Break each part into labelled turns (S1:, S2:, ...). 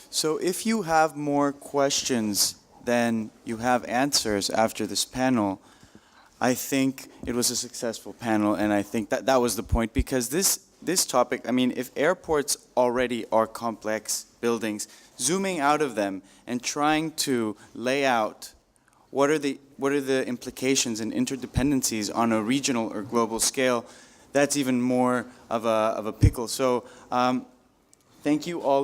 S1: So if you have more questions than you have answers after this panel, I think it was a successful panel, and I think that that was the point, because this topic, I mean, if airports already are complex buildings, zooming out of them and trying to lay out what are the implications and interdependencies on a regional or global scale, that's even more of a pickle. So thank you all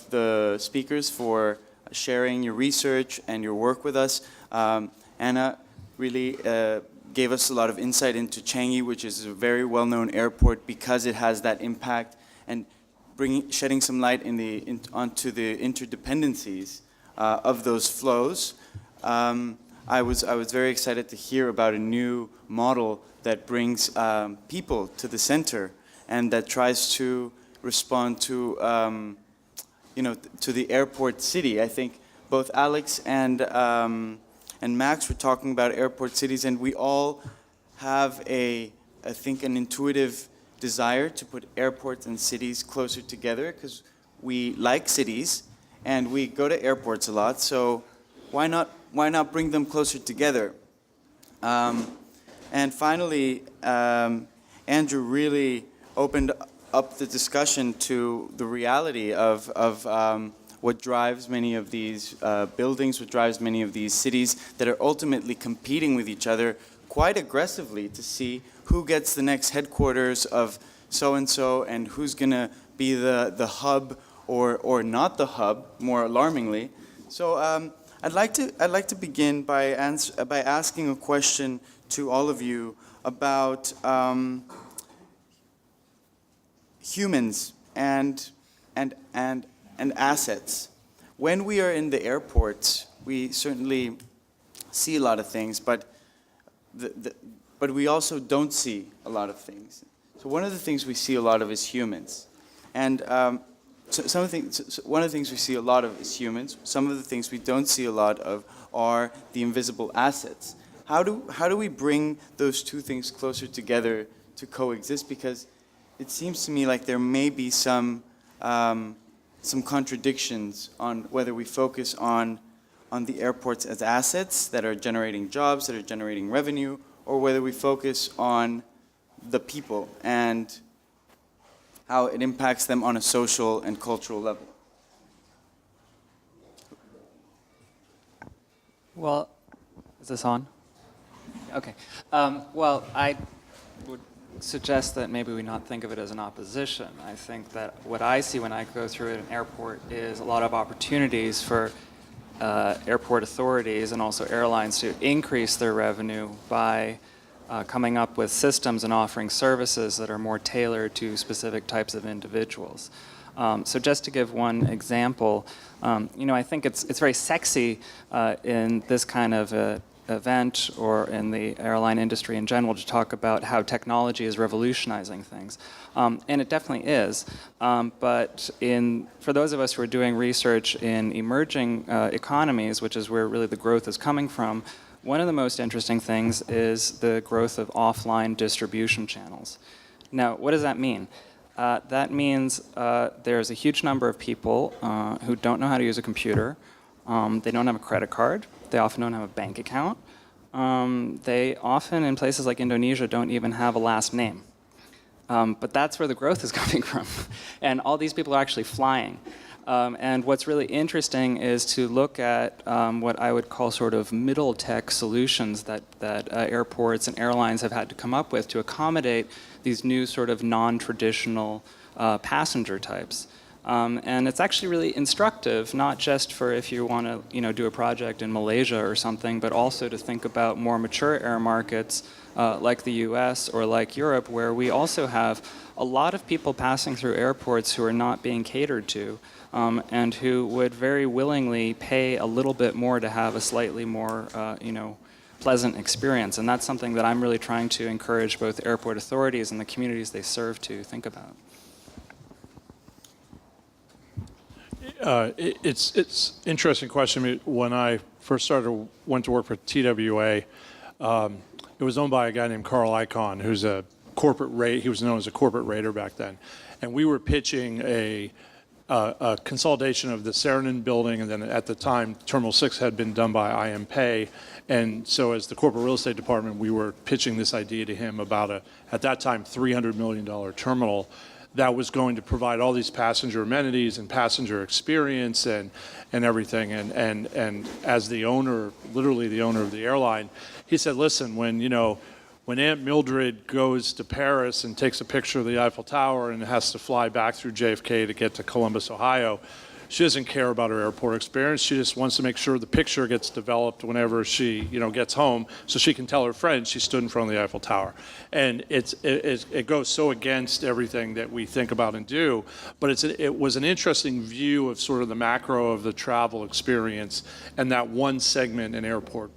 S1: the speakers for sharing your research and your work with us. Anna really gave us a lot of insight into Changi, which is a very well-known airport because it has that impact, and shedding some light onto the interdependencies of those flows. I was very excited to hear about a new model that brings people to the center and that tries to respond to to the airport city. I think both Alex and Max were talking about airport cities, and we all have I think an intuitive desire to put airports and cities closer together because we like cities and we go to airports a lot. So why not bring them closer together? And finally, Andrew really opened up the discussion to the reality of what drives many of these buildings, what drives many of these cities that are ultimately competing with each other quite aggressively to see who gets the next headquarters of so-and-so and who's going to be the hub or not the hub, more alarmingly. So I'd like to begin by asking a question to all of you about humans and assets. When we are in the airports, we certainly see a lot of things, but we also don't see a lot of things. So one of the things we see a lot of is humans, and one of the things we see a lot of is humans. Some of the things we don't see a lot of are the invisible assets. How do we bring those two things closer together to coexist? Because it seems to me like there may be some contradictions on whether we focus on the airports as assets that are generating jobs, that are generating revenue, or whether we focus on the people and how it impacts them on a social and cultural level.
S2: Well, is this on? Okay. Well, I would suggest that maybe we not think of it as an opposition. I think that what I see when I go through an airport is a lot of opportunities for airport authorities and also airlines to increase their revenue by coming up with systems and offering services that are more tailored to specific types of individuals. So just to give one example, I think it's very sexy in this kind of event or in the airline industry in general to talk about how technology is revolutionizing things. And it definitely is. But for those of us who are doing research in emerging economies, which is where really the growth is coming from, one of the most interesting things is the growth of offline distribution channels. Now, what does that mean? That means there's a huge number of people who don't know how to use a computer. They don't have a credit card. They often don't have a bank account. They often, in places like Indonesia, don't even have a last name. But that's where the growth is coming from. And all these people are actually flying. And what's really interesting is to look at what I would call sort of middle tech solutions that airports and airlines have had to come up with to accommodate these new sort of non-traditional passenger types. And it's actually really instructive, not just for if you want to do a project in Malaysia or something, but also to think about more mature air markets like the US or like Europe, where we also have a lot of people passing through airports who are not being catered to. And who would very willingly pay a little bit more to have a slightly more, pleasant experience. And that's something that I'm really trying to encourage both airport authorities and the communities they serve to think about.
S3: It's an interesting question. When I first went to work for TWA, it was owned by a guy named Carl Icahn, who's he was known as a corporate raider back then. And we were pitching a a consolidation of the Saarinen building, and then at the time, Terminal 6 had been done by IM Pei. And so as the corporate real estate department, we were pitching this idea to him about at that time, $300 million terminal that was going to provide all these passenger amenities and passenger experience and everything. And as the owner, literally the owner of the airline, he said, listen, when Aunt Mildred goes to Paris and takes a picture of the Eiffel Tower and has to fly back through JFK to get to Columbus, Ohio, she doesn't care about her airport experience. She just wants to make sure the picture gets developed whenever she, gets home, so she can tell her friends she stood in front of the Eiffel Tower. And it goes so against everything that we think about and do, but it was an interesting view of sort of the macro of the travel experience and that one segment in airport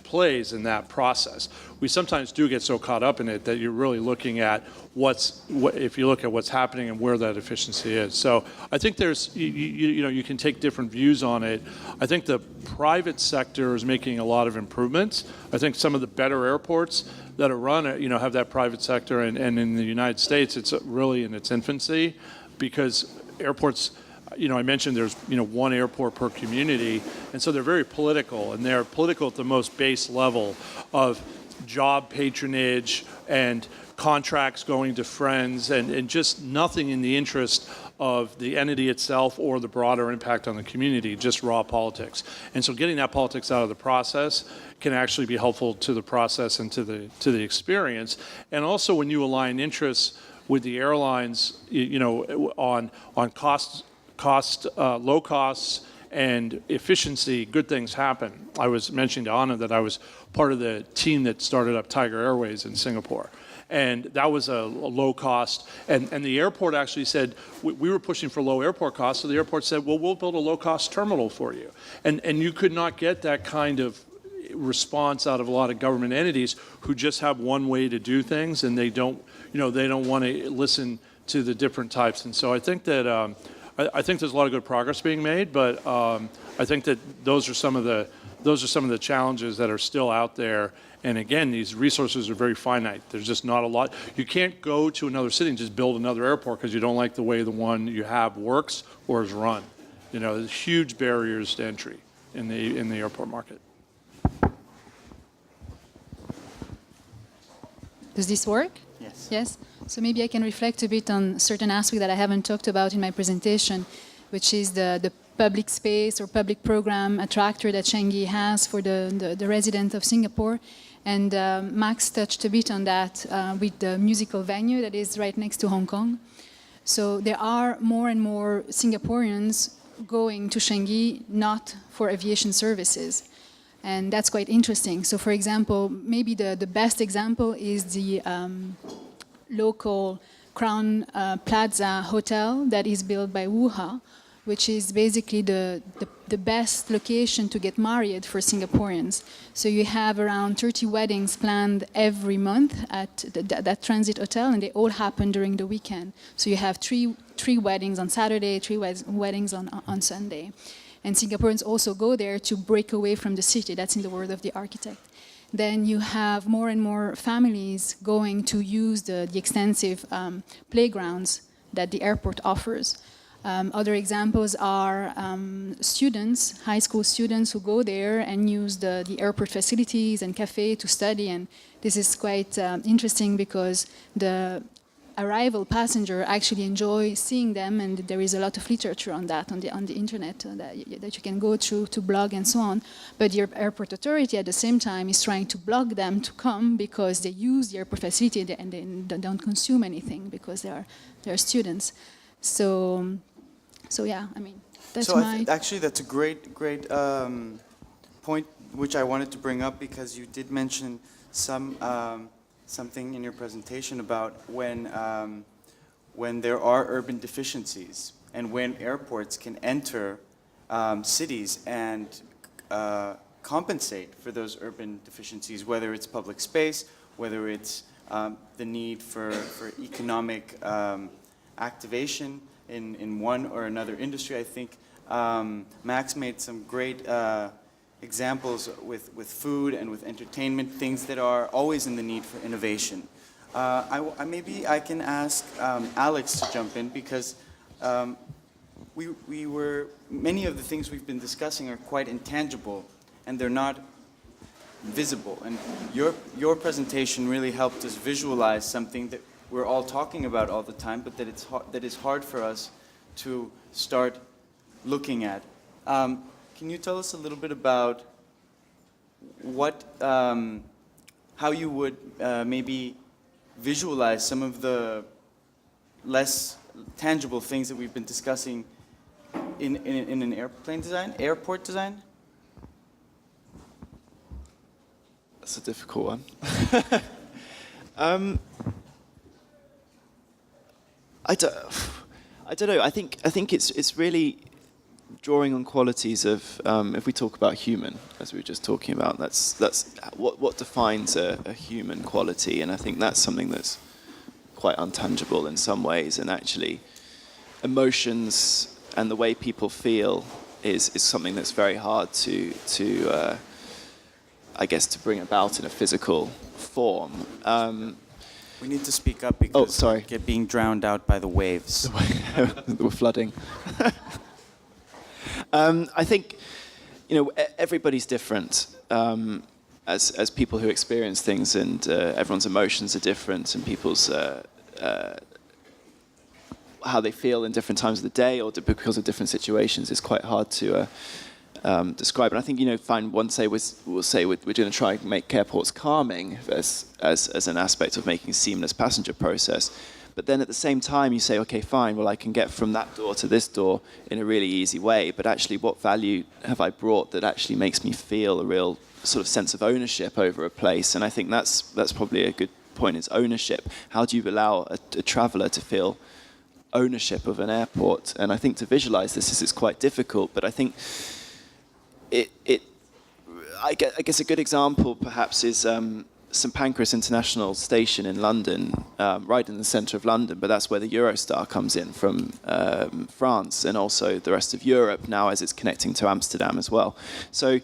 S3: plays in that process. We sometimes do get so caught up in it that you're really looking at if you look at what's happening and where that efficiency is. So I think there's, you can take different views on it. I think the private sector is making a lot of improvements. I think some of the better airports that are run, have that private sector, and in the United States, it's really in its infancy because airports, I mentioned there's, one airport per community, and so they're very political, and they're political at the most base level of job patronage and contracts going to friends and just nothing in the interest of the entity itself or the broader impact on the community, just raw politics. And so getting that politics out of the process can actually be helpful to the process and to the experience. And also when you align interests with the airlines, on low costs and efficiency, good things happen. I was mentioning to Anna that I was part of the team that started up Tiger Airways in Singapore. And that was a low cost. And the airport actually said, we were pushing for low airport costs, so the airport said, well, we'll build a low cost terminal for you. And you could not get that kind of response out of a lot of government entities who just have one way to do things, and they don't want to listen to the different types. And so I think that I think there's a lot of good progress being made, but I think that those are some of the challenges that are still out there. And again, these resources are very finite. There's just not a lot. You can't go to another city and just build another airport because you don't like the way the one you have works or is run. There's huge barriers to entry in the airport market.
S4: Does this work?
S1: Yes.
S4: Yes? So maybe I can reflect a bit on certain aspects that I haven't talked about in my presentation, which is the public space or public program attractor that Changi has for the resident of Singapore. And Max touched a bit on that with the musical venue that is right next to Hong Kong. So there are more and more Singaporeans going to Changi not for aviation services. And that's quite interesting. So for example, maybe the best example is the local Crown Plaza Hotel that is built by Wuha, which is basically the best location to get married for Singaporeans. So you have around 30 weddings planned every month at that transit hotel, and they all happen during the weekend. So you have three weddings on Saturday, three weddings on Sunday. And Singaporeans also go there to break away from the city. That's in the word of the architect. Then you have more and more families going to use the extensive playgrounds that the airport offers. Other examples are students, high school students who go there and use the airport facilities and cafe to study. And this is quite interesting because the arrival passenger actually enjoy seeing them, and there is a lot of literature on that on the internet that you can go through to blog and so on. But the airport authority at the same time is trying to block them to come because they use the airport facility and they don't consume anything because they are students. So yeah, I mean that's
S1: actually that's a great point which I wanted to bring up, because you did mention something in your presentation about when there are urban deficiencies and when airports can enter cities and compensate for those urban deficiencies, whether it's public space, whether it's the need for economic activation in one or another industry. I think Max made some great examples with food and with entertainment, things that are always in the need for innovation. Maybe I can ask Alex to jump in, because many of the things we've been discussing are quite intangible, and they're not visible. And your presentation really helped us visualize something that we're all talking about all the time, but that is hard for us to start looking at. Can you tell us a little bit about how you would maybe visualize some of the less tangible things that we've been discussing in an airport design?
S5: That's a difficult one. I don't know. I think it's really drawing on qualities of if we talk about human, as we were just talking about. That's what defines a human quality, and I think that's something that's quite untangible in some ways. And actually, emotions and the way people feel is something that's very hard to I guess to bring about in a physical form.
S1: We need to speak up because
S5: sorry.
S1: we're being drowned out by the waves.
S5: We're flooding. I think, everybody's different as people who experience things, and everyone's emotions are different, and people's how they feel in different times of the day or because of different situations is quite hard to describe. And I think, we'll say we're going to try and make airports calming as an aspect of making a seamless passenger process. But then at the same time, you say, okay, fine, well, I can get from that door to this door in a really easy way. But actually, what value have I brought that actually makes me feel a real sort of sense of ownership over a place? And I think that's probably a good point, is ownership. How do you allow a traveller to feel ownership of an airport? And I think to visualize this is quite difficult, but I think I guess a good example perhaps is St Pancras International Station in London, right in the centre of London, but that's where the Eurostar comes in from France, and also the rest of Europe now as it's connecting to Amsterdam as well. So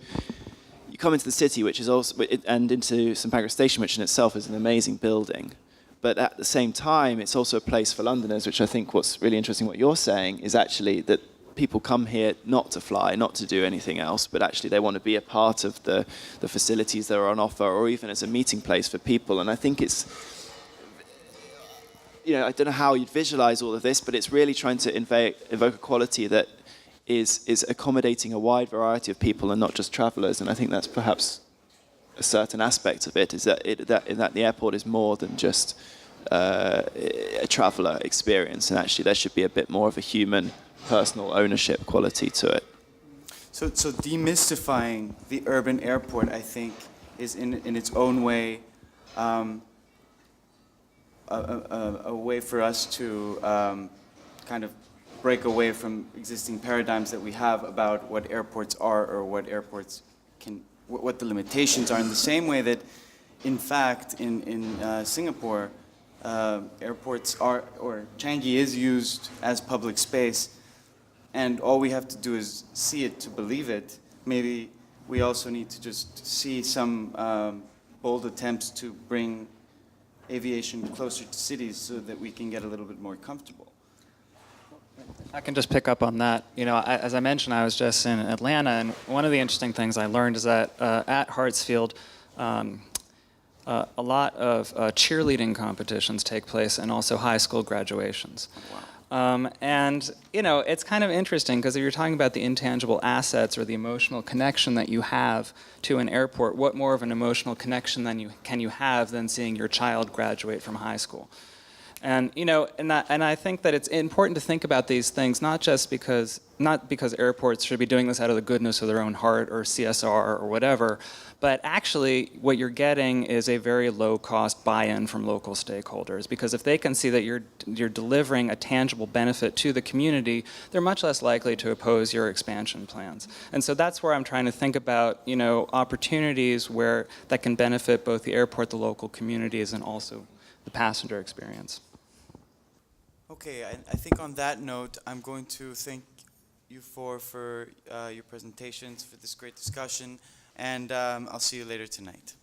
S5: you come into the city, which is also, and into St Pancras Station, which in itself is an amazing building. But at the same time, it's also a place for Londoners, which I think what's really interesting what you're saying is actually that people come here not to fly, not to do anything else, but actually they want to be a part of the facilities that are on offer, or even as a meeting place for people. And I think it's, I don't know how you'd visualize all of this, but it's really trying to evoke a quality that is accommodating a wide variety of people and not just travelers. And I think that's perhaps a certain aspect of it, is that the airport is more than just a traveller experience, and actually there should be a bit more of a human, personal ownership quality to it.
S1: So demystifying the urban airport, I think, is in its own way a way for us to kind of break away from existing paradigms that we have about what airports are, or what airports what the limitations are, in the same way that, in fact, in Singapore, airports are, or Changi is used as public space, and all we have to do is see it to believe it. Maybe we also need to just see some bold attempts to bring aviation closer to cities so that we can get a little bit more comfortable.
S2: I can just pick up on that. As I mentioned, I was just in Atlanta, and one of the interesting things I learned is that at Hartsfield, a lot of cheerleading competitions take place, and also high school graduations. Wow. And it's kind of interesting, because if you're talking about the intangible assets or the emotional connection that you have to an airport, what more of an emotional connection can you have than seeing your child graduate from high school? And and I think that it's important to think about these things not because airports should be doing this out of the goodness of their own heart or CSR or whatever, but actually what you're getting is a very low-cost buy-in from local stakeholders. Because if they can see that you're delivering a tangible benefit to the community, they're much less likely to oppose your expansion plans. And so that's where I'm trying to think about opportunities that can benefit both the airport, the local communities, and also the passenger experience.
S1: Okay, I think on that note, I'm going to thank you for your presentations, for this great discussion, and I'll see you later tonight.